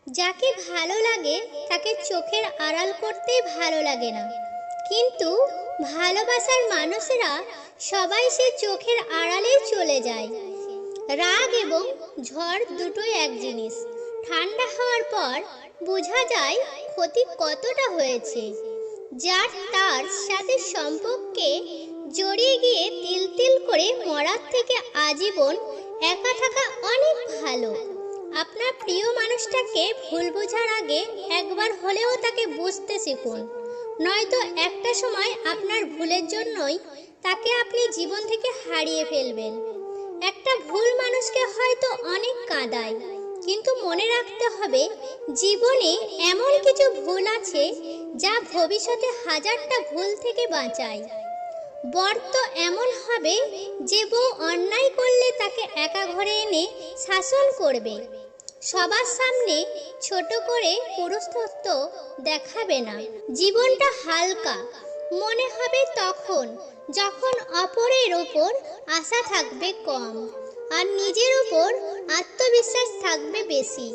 যাকে ভালো লাগে তাকে চোখের আড়াল করতেই ভালো লাগে না, কিন্তু ভালোবাসার মানুষেরা সবাই সে চোখের আড়ালেই চলে যায়। রাগ এবং ঝড় দুটোই এক জিনিস। ঠান্ডা হওয়ার পর বোঝা যায় ক্ষতি কতটা হয়েছে। যার তার সাথে সম্পর্কে জড়িয়ে গিয়ে তিল তিল করে মরার থেকে আজীবন একা থাকা অনেক ভালো। আপনার প্রিয় মানুষটাকে ভুল বোঝার আগে একবার হলেও তাকে বুঝতে শিখুন, নয়তো একটা সময় আপনার ভুলের জন্যই তাকে আপনি জীবন থেকে হারিয়ে ফেলবেন। একটা ভুল মানুষকে হয়তো অনেক কাঁদায়, কিন্তু মনে রাখতে হবে জীবনে এমন কিছু ভুল আছে যা ভবিষ্যতে হাজারটা ভুল থেকে বাঁচায়। বর তো এমন হবে যে বউ অন্যায় করলে তাকে একা ঘরে এনে শাসন করবে, সবার সামনে ছোট করে পুরুষত্ব দেখাবে না। জীবনটা হালকা মনে হবে তখন যখন অপরের ওপর আশা থাকবে কম আর নিজের ওপর আত্মবিশ্বাস থাকবে বেশি।